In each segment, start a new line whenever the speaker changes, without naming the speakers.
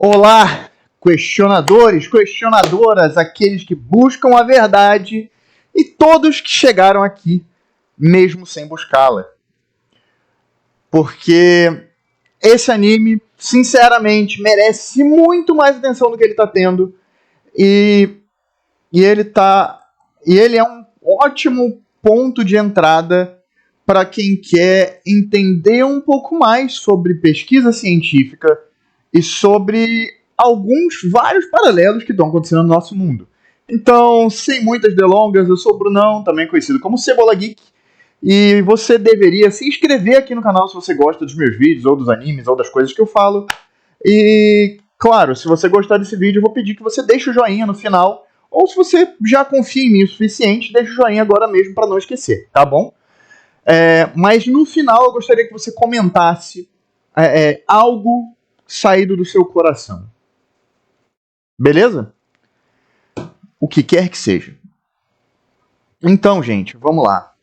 Olá, questionadores, questionadoras, aqueles que buscam a verdade e todos que chegaram aqui mesmo sem buscá-la. Porque esse anime, sinceramente, merece muito mais atenção do que ele está tendo e ele é um ótimo ponto de entrada para quem quer entender um pouco mais sobre pesquisa científica e sobre vários paralelos que estão acontecendo no nosso mundo. Então, sem muitas delongas, eu sou o Brunão, também conhecido como Cebola Geek, e você deveria se inscrever aqui no canal se você gosta dos meus vídeos, ou dos animes, ou das coisas que eu falo. E, claro, se você gostar desse vídeo, eu vou pedir que você deixe o joinha no final, ou se você já confia em mim o suficiente, deixe o joinha agora mesmo para não esquecer, tá bom? Mas no final eu gostaria que você comentasse algo saído do seu coração. Beleza? O que quer que seja. Então, gente, vamos lá.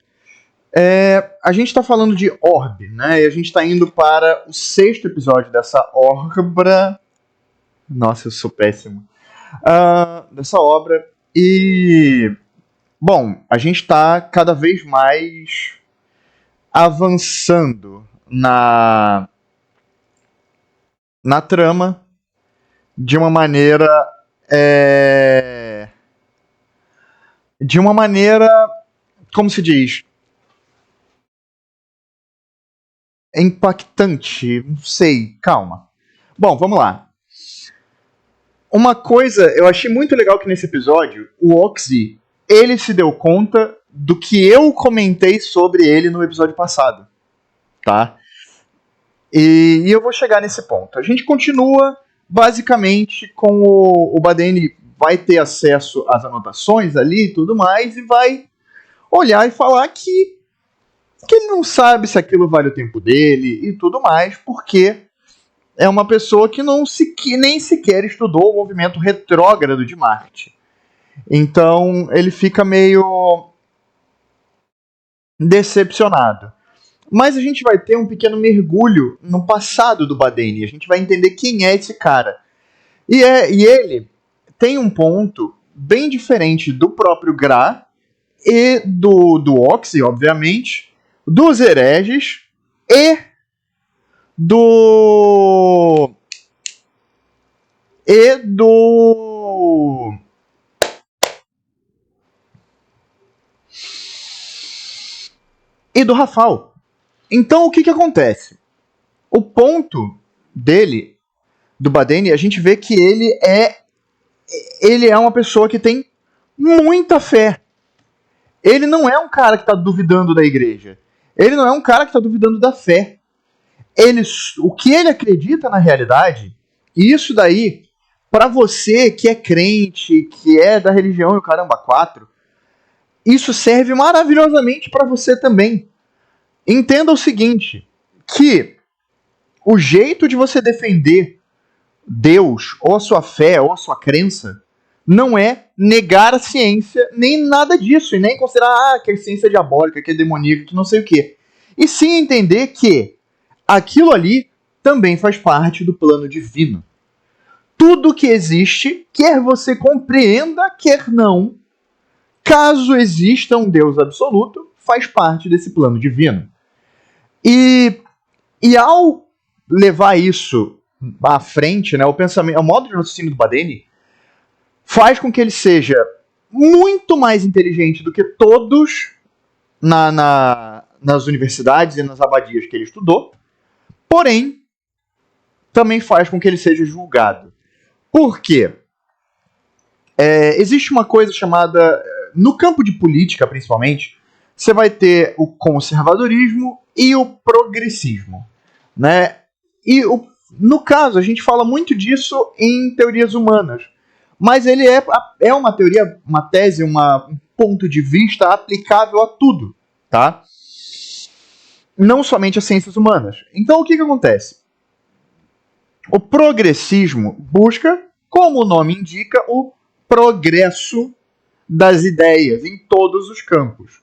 A gente está falando de Orb, né? E a gente está indo para o 6º episódio dessa obra. Nossa, eu sou péssimo. Dessa obra. E, bom, a gente está cada vez mais avançando na trama de uma maneira como se diz, impactante, não sei, calma. Bom, vamos lá. Uma coisa eu achei muito legal que nesse episódio, o Oxy, ele se deu conta do que eu comentei sobre ele no episódio passado, tá? E eu vou chegar nesse ponto. A gente continua, basicamente, com o Badeni vai ter acesso às anotações ali e tudo mais, e vai olhar e falar que ele não sabe se aquilo vale o tempo dele e tudo mais, porque é uma pessoa que nem sequer estudou o movimento retrógrado de Marte. Então ele fica meio decepcionado. Mas a gente vai ter um pequeno mergulho no passado do Badeni. A gente vai entender quem é esse cara. E ele tem um ponto bem diferente do próprio Gra e do Oxy, obviamente, dos hereges e do Rafal. Então o que acontece? O ponto dele, do Badeni, a gente vê que ele é uma pessoa que tem muita fé. Ele não é um cara que está duvidando da igreja. Ele não é um cara que está duvidando da fé. O que ele acredita na realidade, e isso daí, para você que é crente, que é da religião e o caramba 4, isso serve maravilhosamente para você também. Entenda o seguinte, que o jeito de você defender Deus, ou a sua fé, ou a sua crença, não é negar a ciência, nem nada disso, e nem considerar que é ciência diabólica, que é demoníaca, que não sei o quê. E sim entender que aquilo ali também faz parte do plano divino. Tudo que existe, quer você compreenda, quer não, caso exista um Deus absoluto, faz parte desse plano divino. E ao levar isso à frente, né, o modo de raciocínio do Badeni faz com que ele seja muito mais inteligente do que todos nas universidades e nas abadias que ele estudou, porém, também faz com que ele seja julgado. Por quê? Existe uma coisa chamada, no campo de política principalmente, você vai ter o conservadorismo e o progressismo, né? E no caso, a gente fala muito disso em teorias humanas, mas ele é uma teoria, uma tese, um ponto de vista aplicável a tudo, tá? Não somente às ciências humanas. Então o que acontece? O progressismo busca, como o nome indica, o progresso das ideias em todos os campos.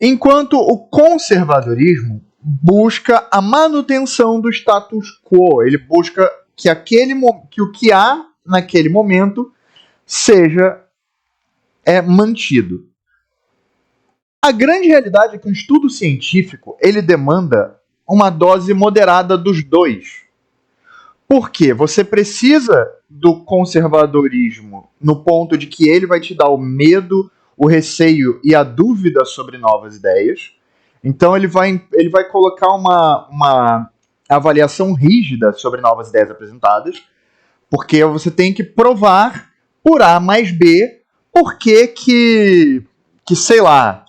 Enquanto o conservadorismo busca a manutenção do status quo, ele busca que o que há naquele momento seja mantido. A grande realidade é que um estudo científico ele demanda uma dose moderada dos dois. Por quê? Você precisa do conservadorismo no ponto de que ele vai te dar o medo, o receio e a dúvida sobre novas ideias. Então ele vai colocar uma avaliação rígida sobre novas ideias apresentadas, porque você tem que provar por A mais B por que sei lá,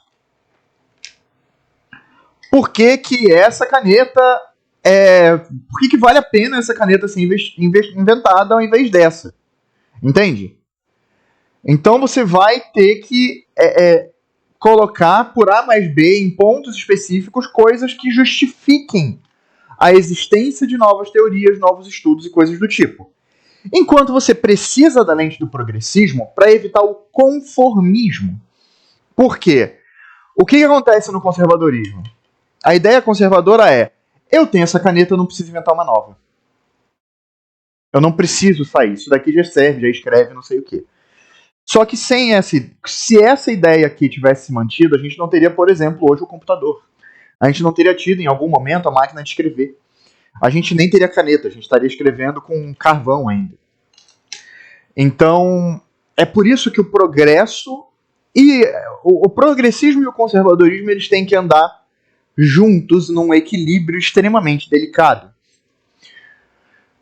por que essa caneta por que vale a pena essa caneta ser inventada ao invés dessa? Entende? Então você vai ter que colocar por A mais B em pontos específicos coisas que justifiquem a existência de novas teorias, novos estudos e coisas do tipo. Enquanto você precisa da lente do progressismo para evitar o conformismo. Por quê? O que acontece no conservadorismo? A ideia conservadora eu tenho essa caneta, eu não preciso inventar uma nova. Eu não preciso sair. Isso daqui já serve, já escreve, não sei o quê. Só que se essa ideia aqui tivesse se mantido, a gente não teria, por exemplo, hoje o computador. A gente não teria tido, em algum momento, a máquina de escrever. A gente nem teria caneta, a gente estaria escrevendo com carvão ainda. Então, é por isso que o progresso e o progressismo e o conservadorismo eles têm que andar juntos num equilíbrio extremamente delicado.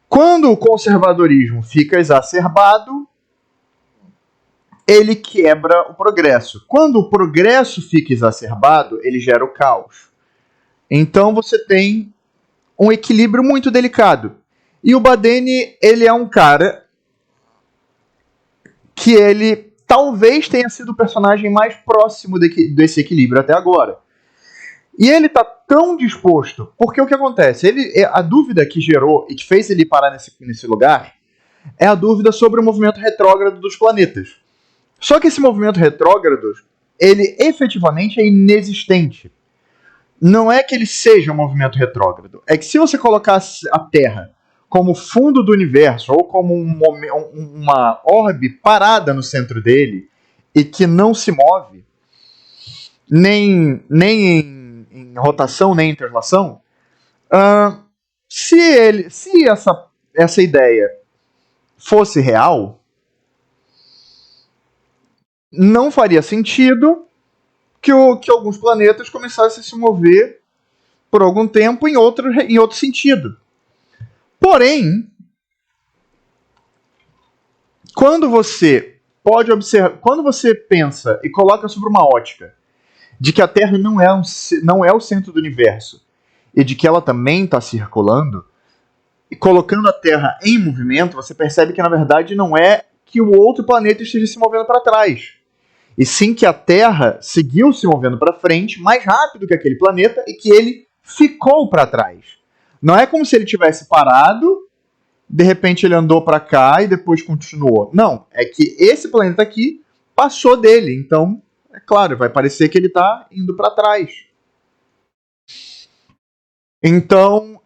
Quando o conservadorismo fica exacerbado, ele quebra o progresso. Quando o progresso fica exacerbado, ele gera o caos. Então você tem um equilíbrio muito delicado. E o Badeni, ele é um cara que ele talvez tenha sido o personagem mais próximo desse equilíbrio até agora. E ele está tão disposto, porque o que acontece? A dúvida que gerou e que fez ele parar nesse lugar é a dúvida sobre o movimento retrógrado dos planetas. Só que esse movimento retrógrado, ele efetivamente é inexistente. Não é que ele seja um movimento retrógrado, é que se você colocasse a Terra como fundo do universo ou como uma orbe parada no centro dele e que não se move, nem em rotação, nem em translação, se essa ideia fosse real, não faria sentido que alguns planetas começassem a se mover por algum tempo em outro sentido. Porém, quando você pode observar, quando você pensa e coloca sobre uma ótica de que a Terra não é o centro do universo e de que ela também está circulando, e colocando a Terra em movimento, você percebe que na verdade não é que o outro planeta esteja se movendo para trás, e sim que a Terra seguiu se movendo para frente mais rápido que aquele planeta e que ele ficou para trás. Não é como se ele tivesse parado, de repente ele andou para cá e depois continuou. Não, é que esse planeta aqui passou dele, então, é claro, vai parecer que ele está indo para trás. Então,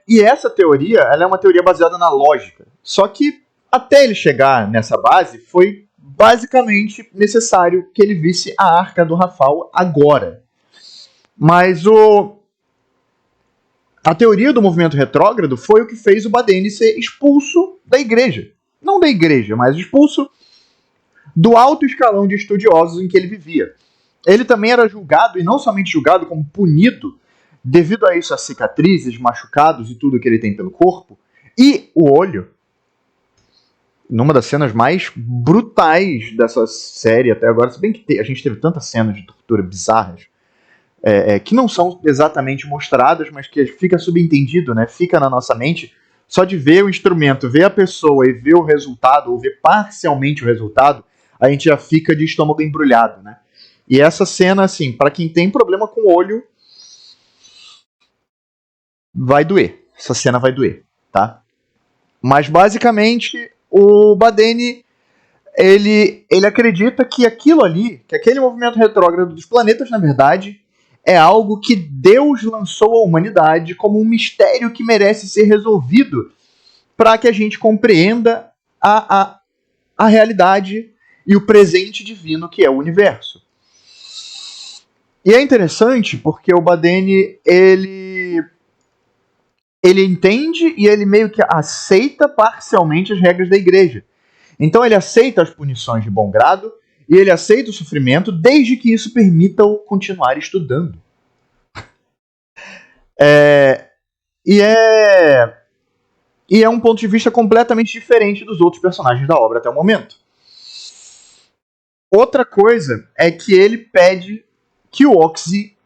e essa teoria, ela é uma teoria baseada na lógica. Só que, até ele chegar nessa base, foi basicamente necessário que ele visse a Arca do Rafal agora. Mas a teoria do movimento retrógrado foi o que fez o Badeni ser expulso da igreja. Não da igreja, mas expulso do alto escalão de estudiosos em que ele vivia. Ele também era julgado, e não somente julgado, como punido, devido a isso, a cicatrizes, machucados e tudo que ele tem pelo corpo, e o olho, numa das cenas mais brutais dessa série até agora, se bem que a gente teve tantas cenas de tortura bizarras, que não são exatamente mostradas, mas que fica subentendido, né? Fica na nossa mente, só de ver o instrumento, ver a pessoa e ver o resultado, ou ver parcialmente o resultado, a gente já fica de estômago embrulhado, né? E essa cena, assim, para quem tem problema com o olho, vai doer. Essa cena vai doer, tá? Mas, basicamente, o Badeni, ele acredita que aquilo ali, que aquele movimento retrógrado dos planetas, na verdade, é algo que Deus lançou à humanidade como um mistério que merece ser resolvido para que a gente compreenda a realidade e o presente divino que é o universo. E é interessante porque o Badeni, ele entende e ele meio que aceita parcialmente as regras da igreja. Então ele aceita as punições de bom grado e ele aceita o sofrimento desde que isso permita-o continuar estudando. E é um ponto de vista completamente diferente dos outros personagens da obra até o momento. Outra coisa é que ele pede que o Oxy...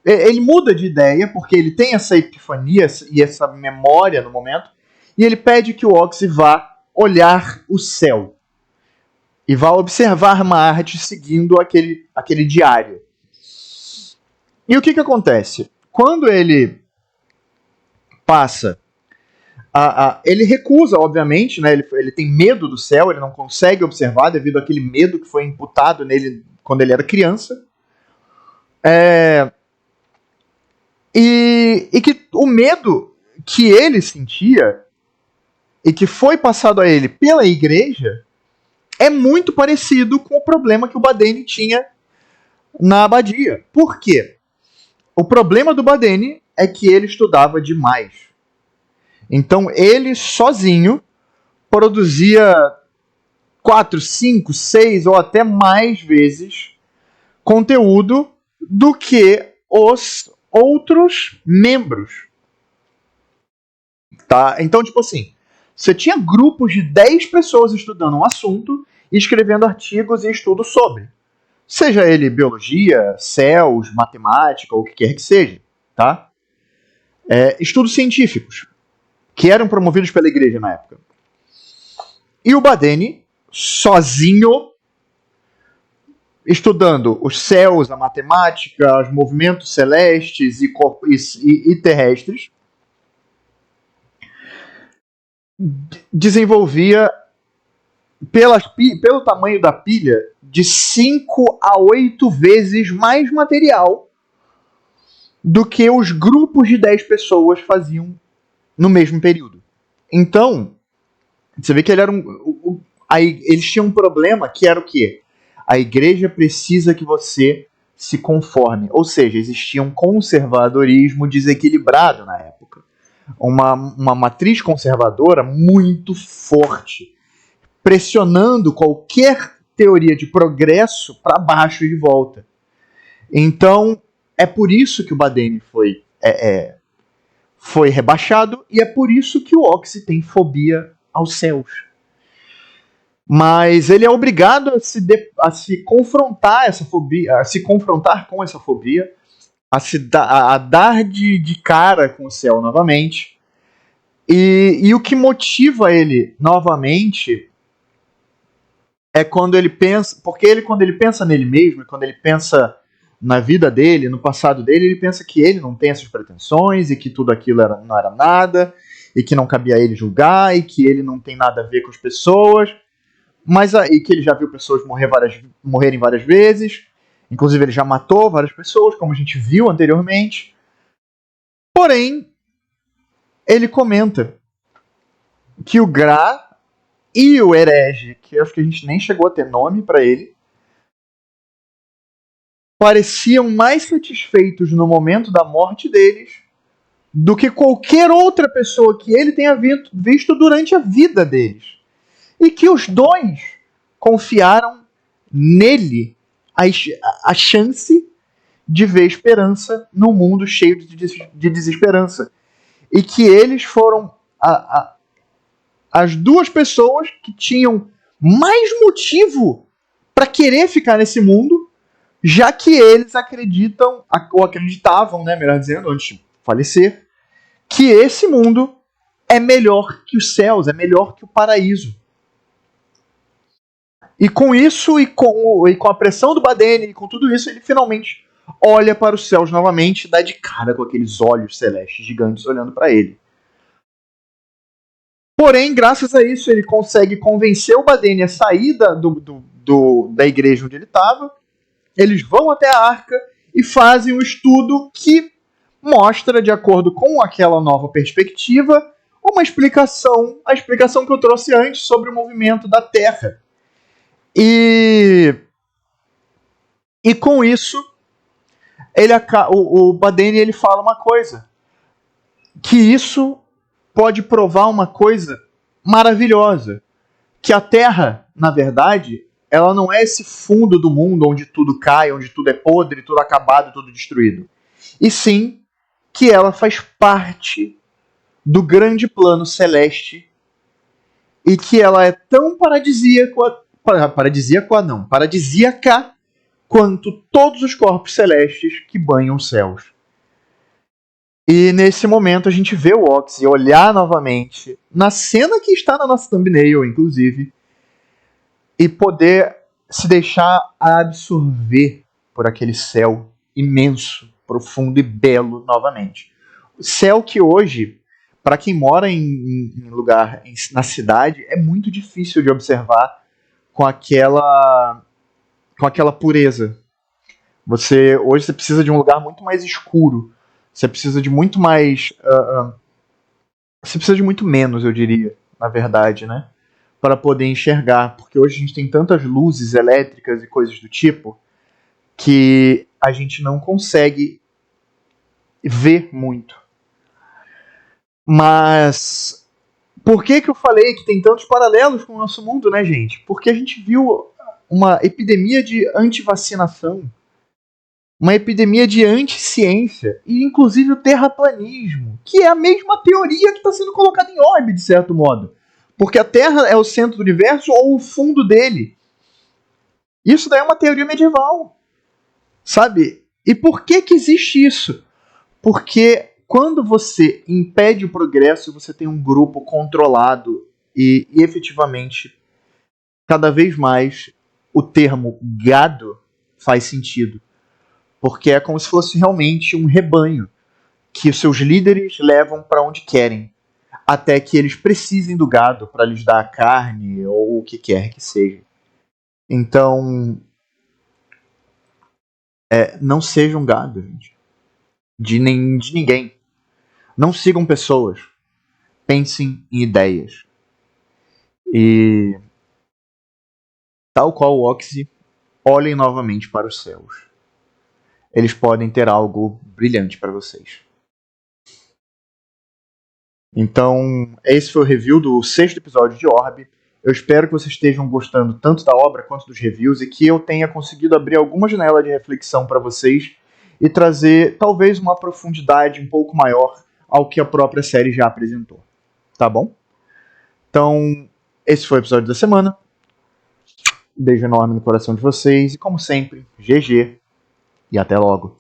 Ele muda de ideia, porque ele tem essa epifania e essa memória no momento, e ele pede que o Oxy vá olhar o céu. E vá observar Marte seguindo aquele diário. E o que acontece? Quando ele passa... ele recusa, obviamente, né? Ele tem medo do céu, ele não consegue observar devido àquele medo que foi imputado nele quando ele era criança. E que o medo que ele sentia e que foi passado a ele pela igreja é muito parecido com o problema que o Badeni tinha na abadia. Por quê? O problema do Badeni é que ele estudava demais. Então ele sozinho produzia 4, 5, 6 ou até mais vezes conteúdo do que os outros membros. Tá? Então, tipo assim, você tinha grupos de 10 pessoas estudando um assunto e escrevendo artigos e estudos sobre. Seja ele biologia, céus, matemática, ou o que quer que seja. Tá? Estudos científicos, que eram promovidos pela igreja na época. E o Badeni, sozinho, estudando os céus, a matemática, os movimentos celestes e terrestres, desenvolvia, pelo tamanho da pilha, de 5 a 8 vezes mais material do que os grupos de 10 pessoas faziam no mesmo período. Então, você vê que ele era eles tinham um problema que era o quê? A igreja precisa que você se conforme. Ou seja, existia um conservadorismo desequilibrado na época. Uma matriz conservadora muito forte, pressionando qualquer teoria de progresso para baixo e de volta. Então, é por isso que o Badeni foi rebaixado e é por isso que o Oxy tem fobia aos céus. Mas ele é obrigado a se confrontar essa fobia, a se confrontar com essa fobia, a dar de cara com o céu novamente. E o que motiva ele novamente é quando ele pensa, porque quando ele pensa nele mesmo, quando ele pensa na vida dele, no passado dele, ele pensa que ele não tem essas pretensões e que tudo aquilo não era nada e que não cabia a ele julgar e que ele não tem nada a ver com as pessoas. E que ele já viu pessoas morrerem várias vezes. Inclusive ele já matou várias pessoas, como a gente viu anteriormente. Porém, ele comenta que o Gra e o herege, que eu acho que a gente nem chegou a ter nome para ele, pareciam mais satisfeitos no momento da morte deles do que qualquer outra pessoa que ele tenha visto durante a vida deles. E que os dois confiaram nele a chance de ver esperança num mundo cheio de desesperança. E que eles foram as duas pessoas que tinham mais motivo para querer ficar nesse mundo, já que eles acreditavam, né, melhor dizendo, antes de falecer, que esse mundo é melhor que os céus, é melhor que o paraíso. E com isso, e com a pressão do Badeni, e com tudo isso, ele finalmente olha para os céus novamente e dá de cara com aqueles olhos celestes gigantes olhando para ele. Porém, graças a isso, ele consegue convencer o Badeni a sair da igreja onde ele estava. Eles vão até a Arca e fazem um estudo que mostra, de acordo com aquela nova perspectiva, uma explicação, a explicação que eu trouxe antes sobre o movimento da Terra. E com isso, o Badeni ele fala uma coisa, que isso pode provar uma coisa maravilhosa, que a Terra, na verdade, ela não é esse fundo do mundo onde tudo cai, onde tudo é podre, tudo acabado, tudo destruído. E sim que ela faz parte do grande plano celeste e que ela é tão paradisíaca quanto todos os corpos celestes que banham os céus. E nesse momento a gente vê o Oxy olhar novamente, na cena que está na nossa thumbnail, inclusive, e poder se deixar absorver por aquele céu imenso, profundo e belo novamente. O céu que hoje, para quem mora em lugar na cidade, é muito difícil de observar com aquela pureza. Hoje você precisa de um lugar muito mais escuro. Você precisa de muito mais. Você precisa de muito menos, eu diria, na verdade, né? Para poder enxergar. Porque hoje a gente tem tantas luzes elétricas e coisas do tipo que a gente não consegue ver muito. Mas por que eu falei que tem tantos paralelos com o nosso mundo, né, gente? Porque a gente viu uma epidemia de antivacinação, uma epidemia de anti-ciência e inclusive o terraplanismo, que é a mesma teoria que está sendo colocada em órbita, de certo modo. Porque a Terra é o centro do universo ou o fundo dele. Isso daí é uma teoria medieval, sabe? E por que existe isso? Porque quando você impede o progresso, você tem um grupo controlado e efetivamente, cada vez mais, o termo gado faz sentido. Porque é como se fosse realmente um rebanho que os seus líderes levam para onde querem, até que eles precisem do gado para lhes dar a carne ou o que quer que seja. Então, não sejam gado, gente. De ninguém. Não sigam pessoas. Pensem em ideias. E, tal qual o Oxy, olhem novamente para os céus. Eles podem ter algo brilhante para vocês. Então, esse foi o review do 6º episódio de Orbe. Eu espero que vocês estejam gostando tanto da obra quanto dos reviews e que eu tenha conseguido abrir alguma janela de reflexão para vocês e trazer talvez uma profundidade um pouco maior ao que a própria série já apresentou. Tá bom? Então, esse foi o episódio da semana. Um beijo enorme no coração de vocês e, como sempre, GG e até logo.